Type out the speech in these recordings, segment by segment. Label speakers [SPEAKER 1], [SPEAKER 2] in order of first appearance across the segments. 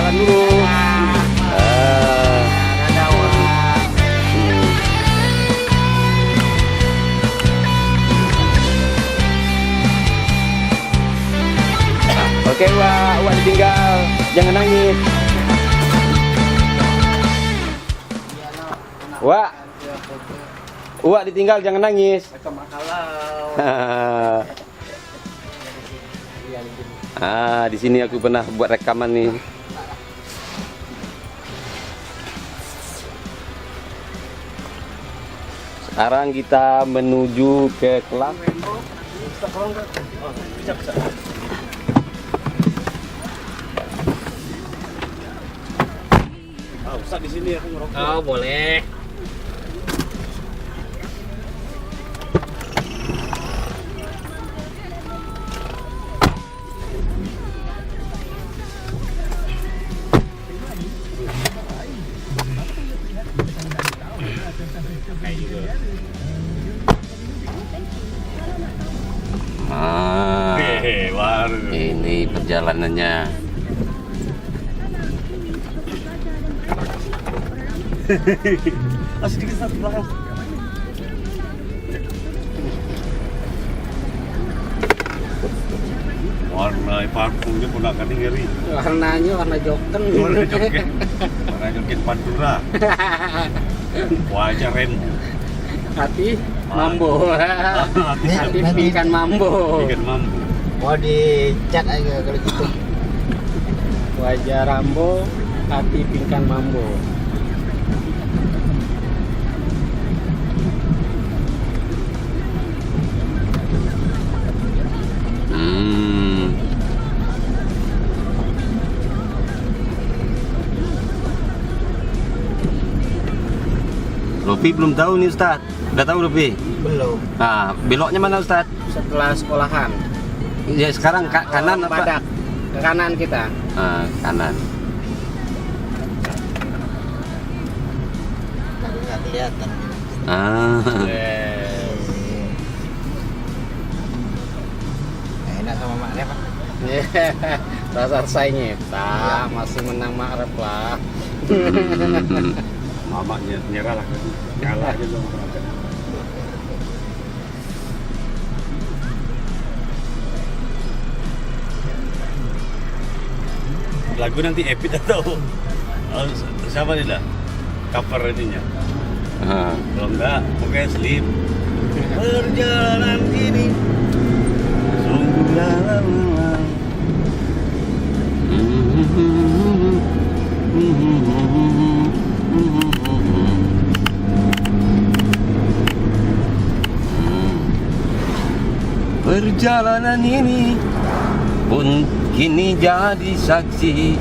[SPEAKER 1] jalan dulu.
[SPEAKER 2] Dadah, Wak.
[SPEAKER 1] Oke, Wak ditinggal. Jangan nangis. Wak ditinggal, jangan nangis. Di sini aku pernah buat rekaman nih. Sekarang kita menuju ke kelas.
[SPEAKER 3] Ustaz di sini aku ngerokok.
[SPEAKER 2] Oh, boleh.
[SPEAKER 3] Baru.
[SPEAKER 1] Ini perjalanannya.
[SPEAKER 3] Sedikit satu belakang. Warna parfumnya ponakan ngeri.
[SPEAKER 2] Warnanya warna joken.
[SPEAKER 3] Warna joget. Warna joget Pantura. Wajah Rembo.
[SPEAKER 2] Hati mambo. Hati ikan mambo.
[SPEAKER 3] Ikan mambo.
[SPEAKER 4] Mau dicat aja kalau gitu.
[SPEAKER 2] Wajah Rambo, hati pingkan mambo.
[SPEAKER 1] Rofi belum tahu nih Ustadz. Udah tahu Rofi?
[SPEAKER 4] Belum.
[SPEAKER 1] Nah, beloknya mana Ustadz?
[SPEAKER 2] Setelah sekolahan.
[SPEAKER 1] Ya sekarang kanan apa?
[SPEAKER 2] Badak. Ke kanan kita.
[SPEAKER 1] Kanan.
[SPEAKER 4] Nggak kelihatan. Enak sama Mak Rep, Pak.
[SPEAKER 2] Dasar saingnya, masih menang Makrep lah.
[SPEAKER 3] Mamanya nyerah lah. Kalah aja dong. Lagu nanti epic atau siapa nih dah cover ininya? Kalau enggak, pakai slip. Perjalanan ini sungguh dalam.
[SPEAKER 1] Perjalanan ini pun kini jadi saksi,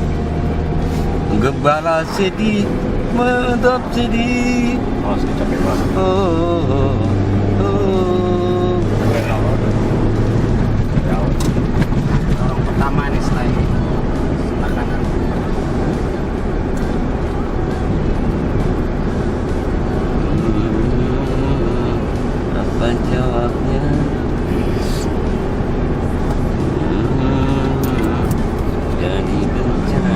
[SPEAKER 1] gembala sedih menetap sedih.
[SPEAKER 3] Oh, saya capek banget.
[SPEAKER 2] Orang pertama nih setelah ini. Sebelah kanan.
[SPEAKER 1] Apa jawabnya? Jadi bencana.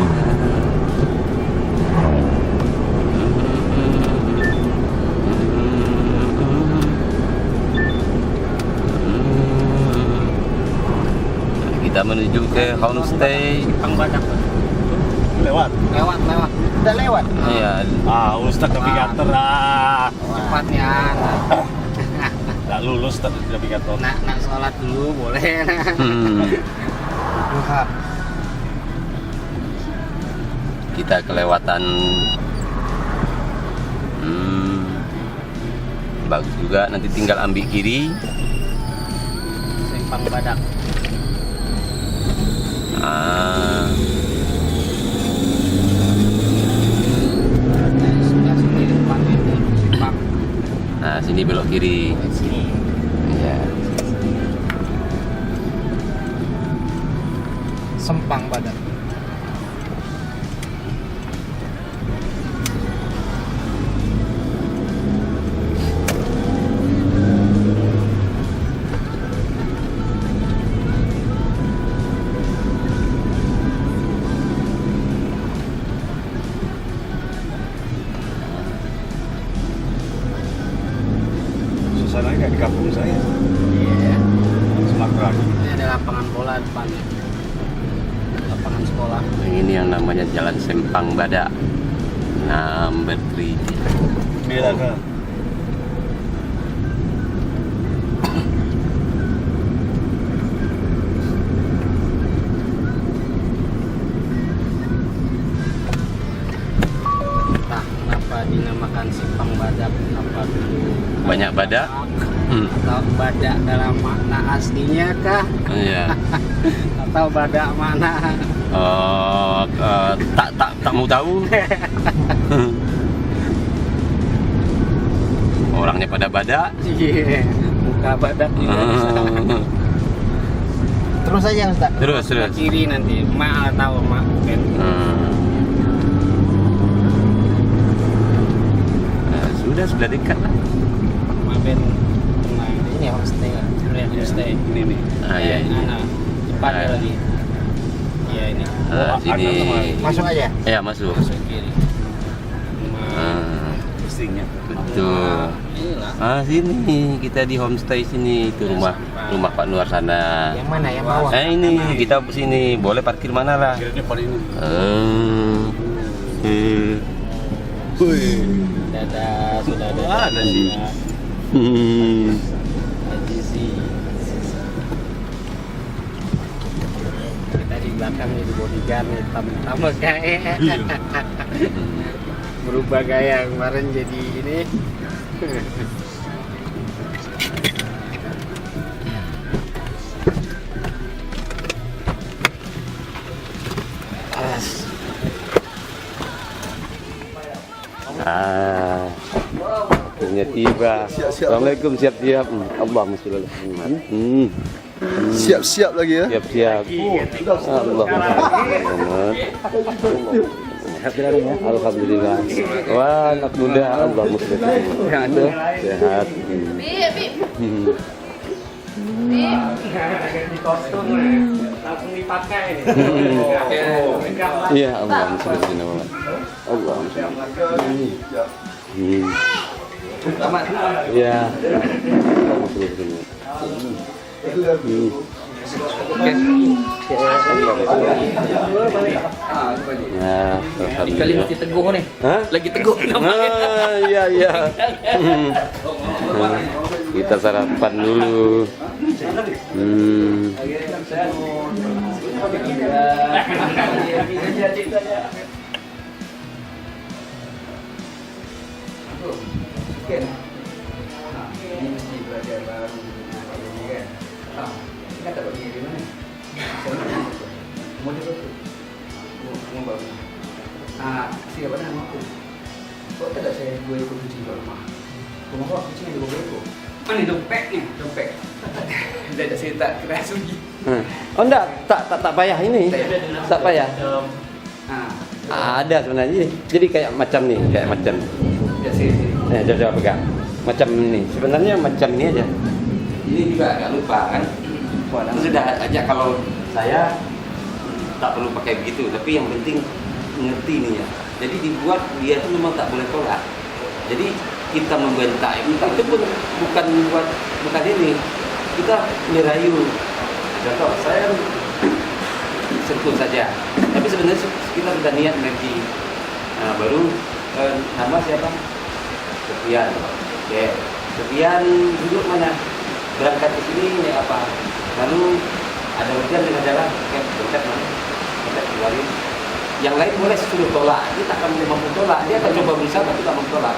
[SPEAKER 1] Kita menuju ke homestay.
[SPEAKER 2] Pang Badak.
[SPEAKER 3] Lewat.
[SPEAKER 2] Lewat. Udah lewat.
[SPEAKER 1] Iya.
[SPEAKER 3] Ustaz navigator
[SPEAKER 2] Cepatnya.
[SPEAKER 3] Nggak lulus navigator.
[SPEAKER 2] Nak sholat dulu boleh.
[SPEAKER 4] Duha.
[SPEAKER 1] Kita kelewatan. Bagus juga. Nanti tinggal ambil kiri.
[SPEAKER 2] Simpang Badak. Sebelah sini depan ini simpang.
[SPEAKER 1] Nah, sini belok kiri.
[SPEAKER 2] Sini.
[SPEAKER 1] Iya.
[SPEAKER 4] Sempang Badak.
[SPEAKER 3] suasana kayak di kampung saya.
[SPEAKER 2] Iya.
[SPEAKER 3] Semarang.
[SPEAKER 2] Ini ada lapangan bola depannya. Lapangan sekolah.
[SPEAKER 1] Ini yang namanya Jalan Sempang Badak. Number 3.
[SPEAKER 3] Beda kan?
[SPEAKER 2] Entah kenapa dinamakan Simpang Badak, kenapa dulu
[SPEAKER 1] Banyak badak.
[SPEAKER 2] atau badak dalam makna aslinya kah?
[SPEAKER 1] Iya.
[SPEAKER 2] Atau badak mana?
[SPEAKER 1] Tak mau tahu. Orangnya pada badak.
[SPEAKER 2] Iya, muka badak juga bisa.
[SPEAKER 4] Terus aja Ustaz.
[SPEAKER 1] Terus.
[SPEAKER 2] Sebelah kiri nanti, mak tahu mak bukan.
[SPEAKER 1] Nah, sudah sebelah dekat lah.
[SPEAKER 2] Mak ben tenang.
[SPEAKER 4] Ini homestay.
[SPEAKER 2] Lihat homestay.
[SPEAKER 3] Ini nih.
[SPEAKER 1] Iya.
[SPEAKER 2] Cepat
[SPEAKER 1] Ah.
[SPEAKER 2] lagi. Iya ini.
[SPEAKER 1] Sini.
[SPEAKER 4] Masuk aja.
[SPEAKER 1] Ya masuk.
[SPEAKER 2] Masuk kiri.
[SPEAKER 3] Pastinya.
[SPEAKER 1] Betul.
[SPEAKER 2] Inilah.
[SPEAKER 1] Sini kita di homestay sini, itu rumah Pak Nuar sana.
[SPEAKER 4] Yang mana? Yang bawah.
[SPEAKER 1] Ini kita sini boleh parkir mana lah.
[SPEAKER 3] Akhirnya pada ini.
[SPEAKER 2] Dadah, sudah ada.
[SPEAKER 3] Wah, ada sih.
[SPEAKER 2] Haji sih. Kita di belakang jadi bodyguard nih, tambah gaya. Berubah gaya kemarin jadi ini.
[SPEAKER 1] Akhirnya tiba. Assalamualaikum, siap-siap. Allahumma sholli ala Muhammad.
[SPEAKER 5] Siap-siap lagi ya.
[SPEAKER 1] Siap-siap. Allahumma Alhamdulillah. Wah, anak muda. Allahumma sholli ala Muhammad. Sehat.
[SPEAKER 2] Ganti kostum langsung dipakai.
[SPEAKER 1] Iya, Allahumma sholli ala Muhammad. Allahumma sholli. Iya. Allahumma sholli ala Muhammad. Ya,
[SPEAKER 2] Kali mesti teguh nih.
[SPEAKER 1] Hah?
[SPEAKER 2] Lagi teguh.
[SPEAKER 1] Iya. Kita sarapan dulu.
[SPEAKER 6] Siapa nama aku? Kok tidak saya gue ikut cuci di rumah? Rumah kok cuci di bawah itu? Mana dompetnya? Dompet. Tidak saya tak kira sugi.
[SPEAKER 1] Oh enggak, tak payah ini. Tak payah.
[SPEAKER 6] Ah,
[SPEAKER 1] Ada sebenarnya. Jadi kayak macam nih, kayak macam.
[SPEAKER 6] tidak saya.
[SPEAKER 1] Coba pegang. Macam ini. Sebenarnya macam ini aja. Ini juga agak lupa kan. Sudah aja kalau saya tak perlu pakai begitu, tapi yang penting ngerti nih ya. Jadi dibuat dia itu memang tak boleh tolak. Jadi kita membentak itu pun bukan ini. Kita merayu. Contoh saya sentuh saja. Tapi sebenarnya kita sudah niat lagi. Nah, baru nama siapa? Sekian. Oke. Sekian duduk mana? Berangkat ke sini naik apa? Lalu ada hujan dengan jalan. Oke, berangkat mana? Berangkat keluarin. Yang lain boleh suruh tolak, dia tak akan mampu tolak, dia akan coba berusaha tapi tak mampu tolak.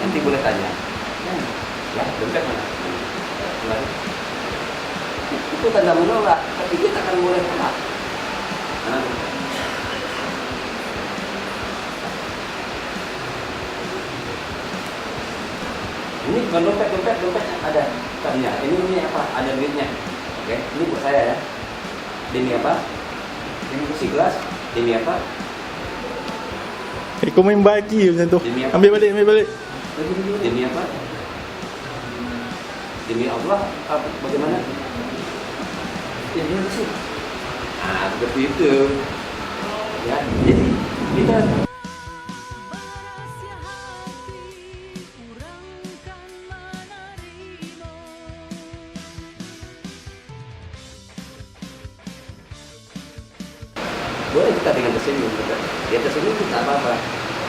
[SPEAKER 1] Nanti boleh tanya. Ya, dompet mana? Keluarin. Itu tanda menolak, tapi dia tak akan boleh tolak. Nah. Ini bukan dompet ada tanya. Ini apa? Ada duitnya. Oke, ini buat saya ya. Ini apa? Ini kursi gelas. Ini apa?
[SPEAKER 5] Kau main bagi macam tu.
[SPEAKER 1] Demi apa?
[SPEAKER 5] Ambil balik.
[SPEAKER 1] Demi apa? Demi Allah. Apa? Bagaimana? Demi apa sih? Seperti itu. Ya, jadi kita boleh kita dengan tersenyum. Dia tersenyum kita apa-apa.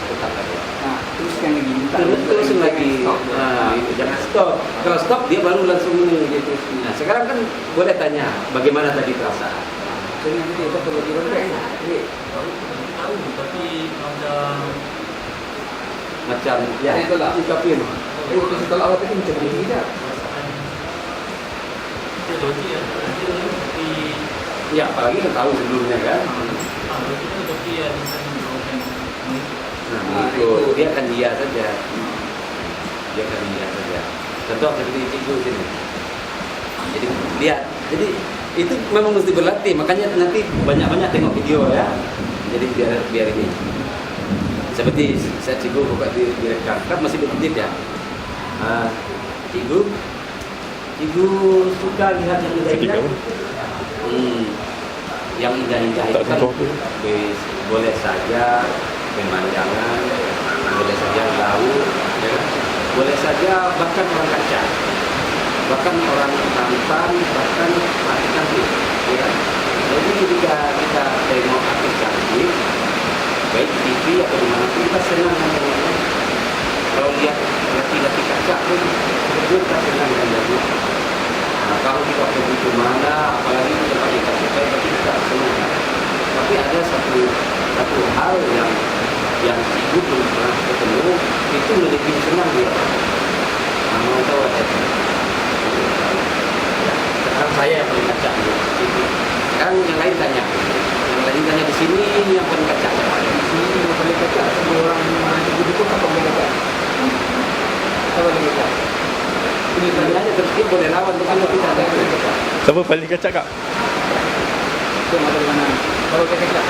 [SPEAKER 1] Tetap ada.
[SPEAKER 6] Nah, teruskan lagi. Minta
[SPEAKER 1] Terus lagi.
[SPEAKER 6] Stop.
[SPEAKER 1] Nah, itu jangan stop. Kalau stop dia baru langsung ini. Gitu. Nah, sekarang kan boleh tanya bagaimana tadi perasaan.
[SPEAKER 6] Jadi nanti kita perlu dirobek.
[SPEAKER 2] Tahu tapi
[SPEAKER 1] Macam ya.
[SPEAKER 6] Itu lah.
[SPEAKER 1] Ungkapin.
[SPEAKER 6] Waktu setelah awal tadi macam begini tak?
[SPEAKER 2] itu logik ya. Tapi
[SPEAKER 1] Ya, apalagi kita tahu sebelumnya kan.
[SPEAKER 2] logik itu tapi ya misalnya
[SPEAKER 1] Nah, itu dia akan dia saja. Dia akan dia saja. Contoh seperti cikgu sini. Jadi lihat. Jadi itu memang mesti berlatih. Makanya nanti banyak-banyak tengok video ya. Jadi biar ini. Seperti saya cikgu buka direkam. Kan masih detik ya. Cikgu suka lihat yang indah-indah. Yang indah-indah itu kan boleh saja pemandangan, boleh saja laut, ya kan? Boleh saja bahkan orang kaca, bahkan orang tampan, bahkan artis cantik, ya kan? Jadi ketika kita tengok artis cantik, baik di TV atau dimanapun kita senang dengan kalau lihat laki-laki kaca pun kita senang dengan dia. Nah, kalau kita pergi ke mana, apalagi di tempat kita suka, pasti kita senang. Tapi ada satu hal yang ibu belum pernah ketemu, itu lebih senang dia. Nah, mau tahu ada? Sekarang saya yang paling kacak gitu. Sekarang yang lain tanya di sini yang paling kacak siapa?
[SPEAKER 6] Di sini yang paling kacak semua orang ibu itu apa paling kacak? Apa paling kacak?
[SPEAKER 1] Ini tanya aja terus dia boleh lawan tuh kan kita ada yang kacak.
[SPEAKER 5] Siapa paling kacak kak?
[SPEAKER 6] Itu ada mana? Kalau dia kacak,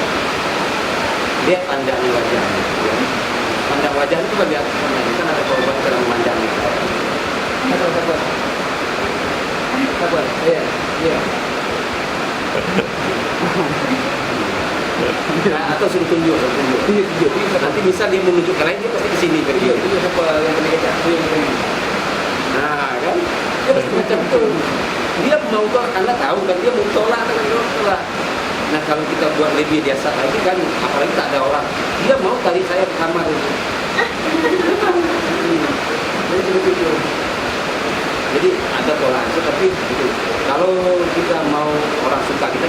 [SPEAKER 1] Dia pandang wajah. Ya. Pandang wajah itu bagi aku kan ada korban dalam memandang itu.
[SPEAKER 6] sabar. Iya.
[SPEAKER 1] Nah, atau suruh tunjuk. Nanti bisa dia menunjuk ke lain, dia pasti ke sini ke dia.
[SPEAKER 6] Itu siapa yang paling kacak?
[SPEAKER 1] Nah, kan? Dia pasti macam itu. Dia mau tolak, Anda tahu kan dia mau tolak atau tidak tolak. Nah, kalau kita buat lebih biasa lagi kan, apalagi tak ada orang, dia mau tarik saya ke kamar itu. Jadi ada toleransi, tapi gitu. Kalau kita mau orang suka kita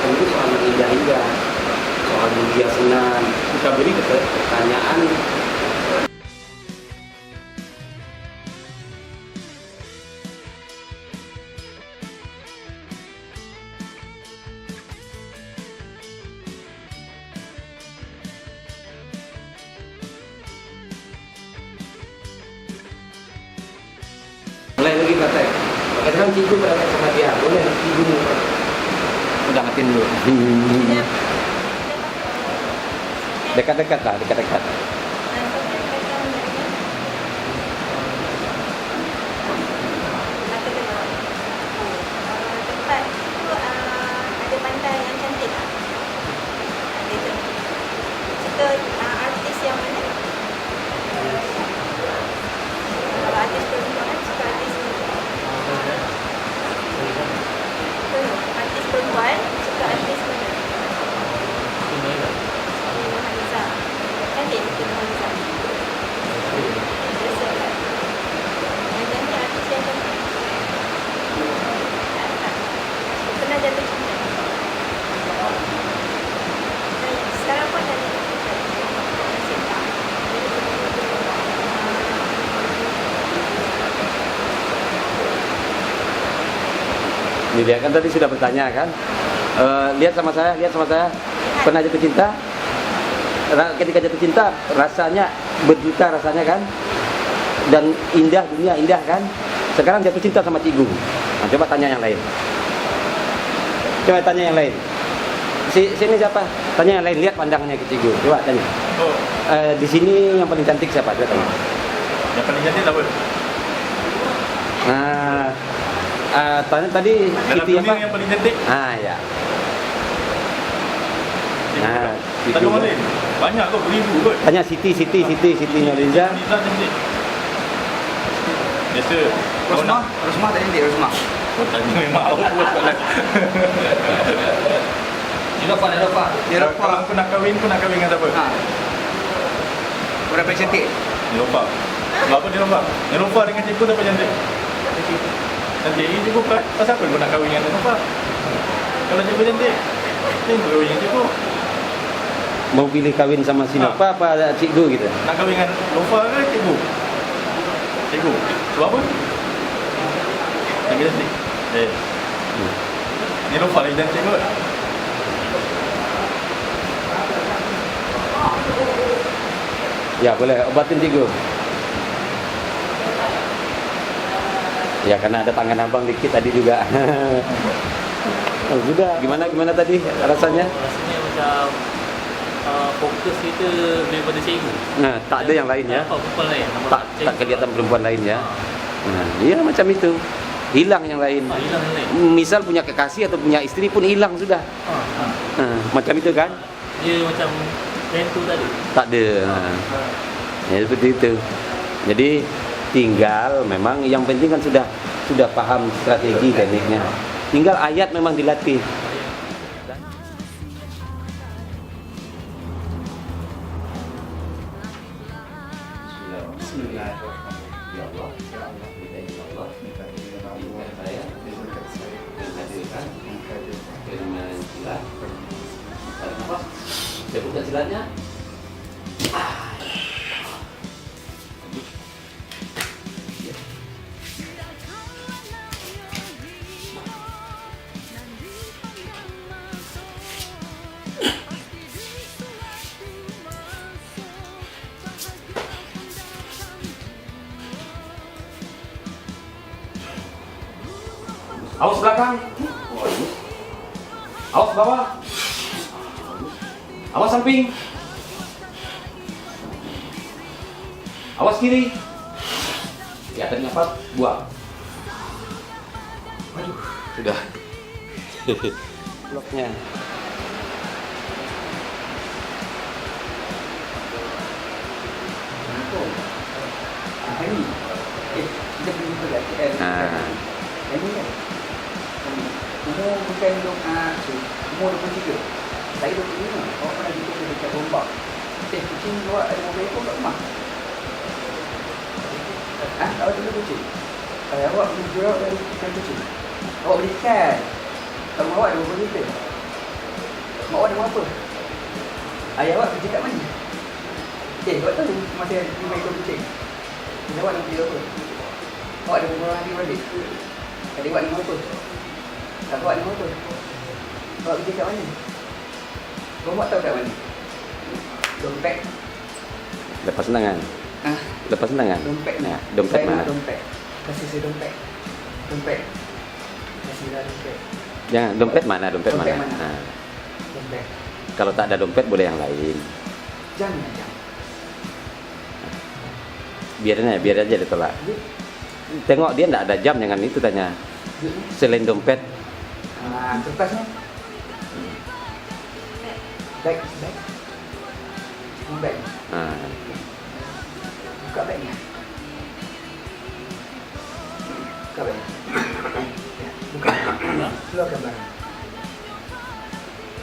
[SPEAKER 1] tentu soal yang indah-indah, soal dia senang, kita beri pertanyaan. Mulai lagi praktek. Kadang cikgu praktek sama dia, boleh cikgu udah ngatin dulu. Dekat-dekat lah, dekat-dekat.
[SPEAKER 7] Tempat itu ada pantai yang cantik. Suka artis yang mana? Kalau artis perempuan, suka artis artis perempuan, suka artis mana? Nurhaliza. Cantik Nurhaliza. Biasa kan? Yang cantik artis yang cantik. Tak. Pernah jatuh cinta. Sekarang pun ada.
[SPEAKER 1] Ini dia kan tadi sudah bertanya kan. Lihat sama saya. Pernah jatuh cinta? Ketika jatuh cinta rasanya berjuta rasanya kan. Dan indah, dunia indah kan. Sekarang jatuh cinta sama cikgu. Nah, coba tanya yang lain. Sini siapa? Tanya yang lain, lihat pandangannya ke cikgu. Coba tanya. Di sini yang paling cantik siapa? Coba tanya.
[SPEAKER 3] Yang paling cantik apa?
[SPEAKER 1] Nah, tadi
[SPEAKER 3] Dalam
[SPEAKER 1] Siti
[SPEAKER 3] dunia
[SPEAKER 1] apa?
[SPEAKER 3] yang paling cantik.
[SPEAKER 1] Ya. Nah,
[SPEAKER 3] Tak ada orang lain. Banyak kok, beribu kot.
[SPEAKER 1] tanya Siti Nurhaliza.
[SPEAKER 3] Nisa cantik. Biasa. Kau nak
[SPEAKER 6] Rosmah tak cantik Rosmah.
[SPEAKER 3] kau tanya memang awak buat soalan.
[SPEAKER 6] Nilofa.
[SPEAKER 3] Kalau kau nak kahwin dengan siapa?
[SPEAKER 6] Ha. Berapa cantik?
[SPEAKER 3] Nilofa. Apa Nilofa? Nilofa dengan cikgu siapa cantik? Cantik. Ini cikgu pasal apa kau nak kahwin dengan Nilofa? Kalau cikgu cantik, cikgu kahwin dengan cikgu.
[SPEAKER 1] Mau pilih kawin sama si Nova apa cikgu gitu?
[SPEAKER 3] Nak kahwin dengan Nilofa ke cikgu? Cikgu. Sebab apa? Cikgu cantik. Nilofa lagi cantik kot.
[SPEAKER 1] Ya boleh, obatin cikgu. Ya karena ada tangan abang dikit tadi juga. Oh, sudah. Gimana tadi rasanya?
[SPEAKER 2] Rasanya macam fokus kita daripada cikgu.
[SPEAKER 1] Nah, tak ada yang lain ya.
[SPEAKER 2] Apa perempuan lain?
[SPEAKER 1] Tak kelihatan perempuan lain ya. Nah, iya macam itu. Hilang yang lain.
[SPEAKER 2] Hilang yang lain.
[SPEAKER 1] Misal punya kekasih atau punya istri pun hilang sudah. Macam itu kan?
[SPEAKER 2] Dia macam tentu tadi.
[SPEAKER 1] Tak ada. Ya seperti itu. Jadi tinggal memang yang penting kan sudah paham strategi tekniknya. Tinggal ayat memang dilatih. Saya buka silatnya. Awas belakang. Awas bawah. Awas samping. Awas kiri. Ya, tarik nafas, buang. Aduh, sudah. Bloknya.
[SPEAKER 6] Kita pergi ke KL. Ini kan. Umur bukan umur 23. Saya 25. Awak pernah jumpa dekat Rombak. Kucing awak ada mobil ekor kat rumah. Awak tunggu kucing. Awak beli jual dari ikan kucing. Awak beli ikan. Mak awak ada berapa liter? Mak awak ada berapa? Ayah awak kerja kat mana? Awak tahu masa 5 ekor kucing. Awak nak beli apa? Awak ada berapa hari balik? Adik awak nama apa? Tak awak nama apa? Awak kerja kat mana? Awak tahu kat mana? Dompet.
[SPEAKER 1] Lepas tangan. Lepas tangan.
[SPEAKER 6] Dompet ni.
[SPEAKER 1] Ya, dompet
[SPEAKER 6] saya
[SPEAKER 1] mana?
[SPEAKER 6] nak dompet. Kasih saya dompet. Dompet. Kasih saya dompet.
[SPEAKER 1] Jangan, dompet mana? Dompet
[SPEAKER 6] Dompet
[SPEAKER 1] mana?
[SPEAKER 6] mana?
[SPEAKER 1] Nah,
[SPEAKER 6] Dompet.
[SPEAKER 1] kalau tak ada dompet boleh yang lain.
[SPEAKER 6] Jangan.
[SPEAKER 1] Biar aja ditolak. Tengok dia enggak ada jam, jangan itu tanya. Selain dompet.
[SPEAKER 6] Kertasnya. Bag. Bag. Buka bagnya. Buka bag. Buka. Keluarkan barang.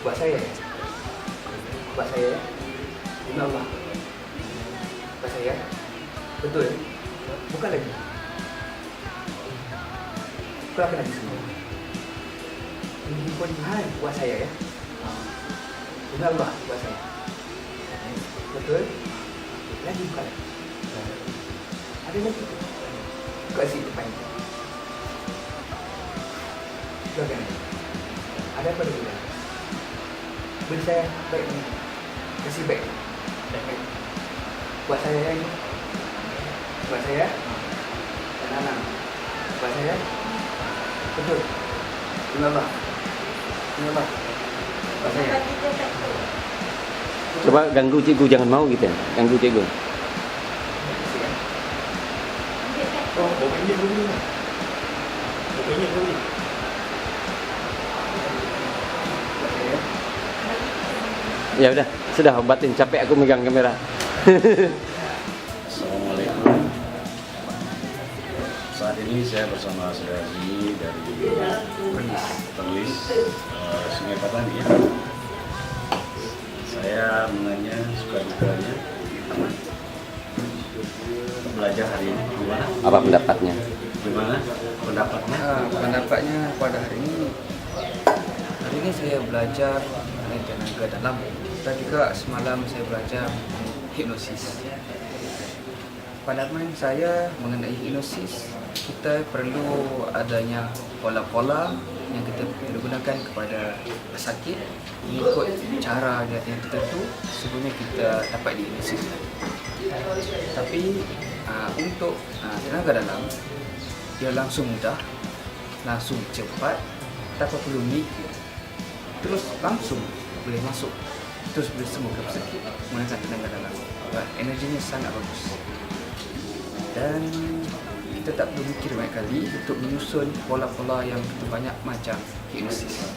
[SPEAKER 6] Buat saya. Buat saya. Demi Allah. Buat saya. Betul. Buka lagi. Keluarkan lagi semua. Ini pun mahal buat saya ya. Demi Allah buat saya. Betul. Lagi buka lagi. Ada lagi tu. Buka sini depan. Keluarkan lagi. Ada apa lagi? Beri saya beg ni. Kasih beg. Buat saya yang ni. Buat saya. Tanam. Buat saya. Betul. Demi Allah. Buat saya.
[SPEAKER 1] Coba ganggu cikgu, jangan mau gitu. Ganggu cikgu.
[SPEAKER 3] Oh, RM2 dulu. RM2 dulu.
[SPEAKER 1] Ya udah, sudah obatin, capek aku megang kamera.
[SPEAKER 8] Assalamualaikum. Saat ini saya bersama Saudara Zini dari Perlis Sungai Patani ya. Saya mengenai suka dukanya belajar hari ini gimana?
[SPEAKER 1] Apa pendapatnya?
[SPEAKER 8] Gimana pendapatnya?
[SPEAKER 6] Pendapatnya pada hari ini saya belajar mengenai tenaga dalam dan juga semalam saya belajar hipnosis. Pandangan saya mengenai hipnosis, kita perlu adanya pola-pola yang kita perlu gunakan kepada pesakit mengikut cara yang tertentu sebelumnya kita dapat dihipnosis. Tapi untuk tenaga dalam, dia langsung mudah, langsung cepat, tanpa perlu mikir. Terus langsung boleh masuk, terus boleh sembuh ke pesakit menggunakan tenaga dalam. Energinya sangat bagus. Dan kita tak perlu mikir banyak kali untuk menyusun pola-pola yang begitu banyak macam hipnosis.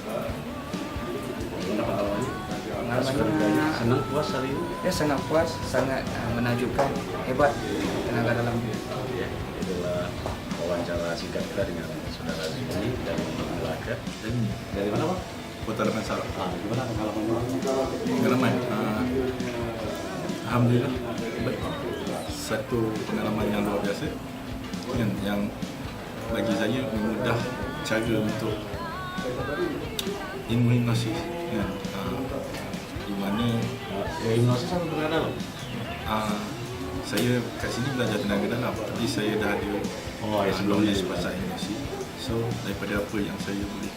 [SPEAKER 6] Pengalamannya
[SPEAKER 8] Senang puas hari ini?
[SPEAKER 6] dia sangat puas, sangat menakjubkan, hebat tenaga dalam.
[SPEAKER 8] Ya, itulah wawancara singkat kita dengan saudara Zumi dari Melaka. Dari mana Pak?
[SPEAKER 3] Kota Damansara.
[SPEAKER 8] Gimana pengalamannya?
[SPEAKER 3] Pengalaman, alhamdulillah baik. Satu pengalaman yang luar biasa kan, yang bagi saya memudah cara untuk ilmu hipnosis kan, di mana
[SPEAKER 8] Hipnosis atau tenaga dalam?
[SPEAKER 3] saya kat sini belajar tenaga dalam, tapi saya dah ada
[SPEAKER 8] sebelumnya
[SPEAKER 3] knowledge pasal hipnosis. So daripada apa yang saya boleh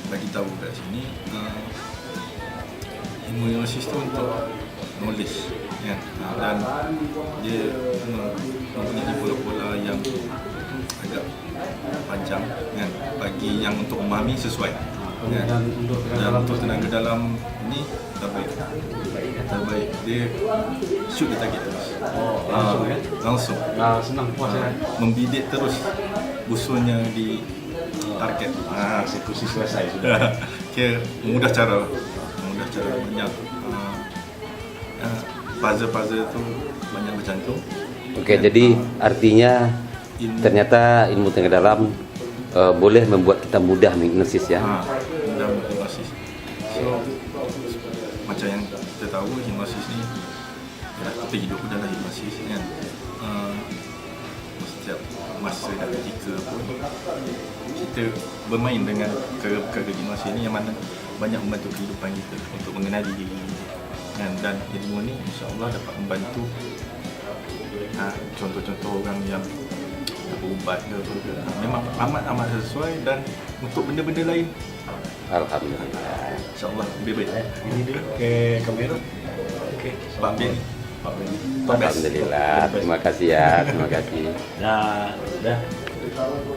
[SPEAKER 3] bagi tahu kat sini, ilmu hipnosis tu untuk knowledge kan, dan dia mempunyai pola-pola yang agak panjang kan, bagi yang untuk memahami sesuai kan.
[SPEAKER 8] Dan untuk
[SPEAKER 3] Dan untuk tenaga dalam ni terbaik, dia shoot the target terus.
[SPEAKER 8] langsung ya?
[SPEAKER 3] Langsung
[SPEAKER 8] Senang puas ya?
[SPEAKER 3] membidik terus busurnya di target.
[SPEAKER 8] Eksekusi selesai sudah.
[SPEAKER 3] Kira mudah cara banyak puzzle-puzzle tu banyak bercantum.
[SPEAKER 1] Oke, jadi artinya ternyata ilmu tenaga dalam boleh membuat kita mudah menghipnosis ya.
[SPEAKER 3] Mudah hipnosis. So macam yang kita tahu, hipnosis ni ialah kita hidup dalam hipnosis kan. Setiap masa dan ketika pun kita bermain dengan perkara-perkara hipnosis ni yang mana banyak membantu kehidupan kita untuk mengenali diri kan, dan ilmu ni insya-Allah dapat membantu contoh-contoh orang yang berubat ke apa ke. Memang amat sesuai, dan untuk benda-benda lain
[SPEAKER 1] Alhamdulillah.
[SPEAKER 3] insya-Allah lebih baik.
[SPEAKER 8] Ini dia ke kamera.
[SPEAKER 3] Okey, Pak Ben.
[SPEAKER 1] Alhamdulillah. Terima kasih ya. Terima kasih.
[SPEAKER 8] Dah.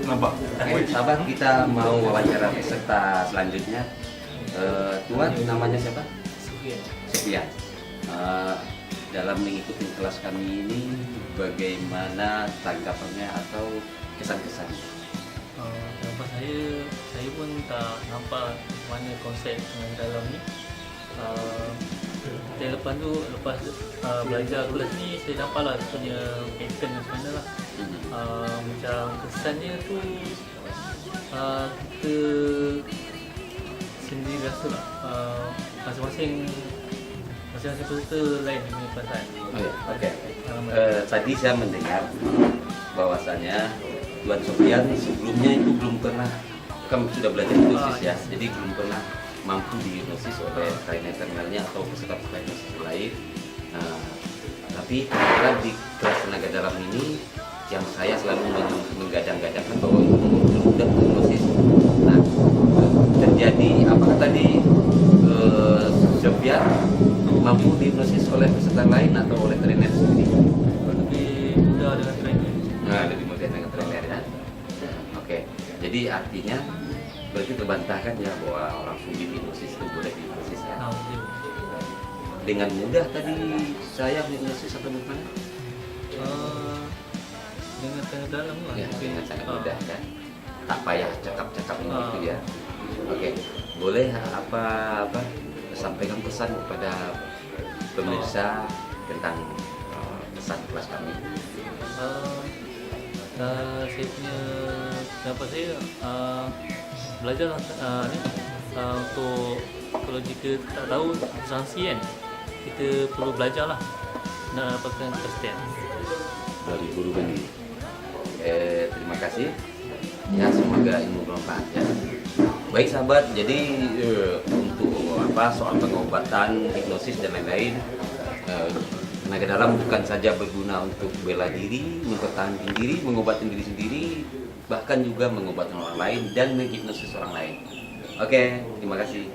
[SPEAKER 3] Nampak?
[SPEAKER 1] Oke, sahabat, kita mau wawancara peserta selanjutnya. Tuan, namanya siapa? Sofian. Dalam mengikuti kelas kami ini, bagaimana tanggapannya atau kesan-kesannya?
[SPEAKER 9] Nampak saya pun tak nampak mana konsep yang dalam ni. Saya lepas belajar kelas ni, saya nampaklah punya pattern yang sebenarnya lah. Macam kesannya tu kita sendiri rasa lah, masing-masing peserta lain punya perasaan.
[SPEAKER 1] Oke. Tadi saya mendengar bahwasanya Tuan Sofian sebelumnya itu belum pernah, kan sudah belajar hipnosis ya, jadi belum pernah mampu dihipnosis oleh trainer-trainernya atau peserta hipnosis lain. Tapi ternyata di kelas tenaga dalam ini yang saya selalu menggadang-gadangkan bahwa itu mudah hipnosis. Nah, terjadi apakah tadi Sofian mampu dihipnosis oleh peserta lain atau oleh trainer sendiri?
[SPEAKER 9] Lebih mudah dengan trainer.
[SPEAKER 1] Nah, lebih mudah dengan trainer ya. Oke, jadi artinya berarti terbantahkan ya bahwa orang sudi hipnosis itu boleh dihipnosis ya. Dengan mudah tadi saya hipnosis atau bagaimana?
[SPEAKER 9] Dengan tenaga dalam lah.
[SPEAKER 1] Ya, dengan sangat mudah kan. Tak payah cakap-cakap gitu ya. Oke, boleh apa sampaikan pesan kepada pemirsa tentang pesan kelas kami.
[SPEAKER 9] Saya punya pendapat saya belajar untuk kalau jika tak tahu sanksi kan, kita perlu belajar lah nak dapatkan kepastian
[SPEAKER 1] dari guru Bani. Terima kasih. Ya, semoga ilmu bermanfaat ya. Baik sahabat, jadi untuk soal pengobatan, hipnosis dan lain-lain, tenaga dalam bukan saja berguna untuk bela diri, mempertahankan diri, mengobati diri sendiri, bahkan juga mengobati orang lain dan menghipnosis orang lain. Oke, terima kasih.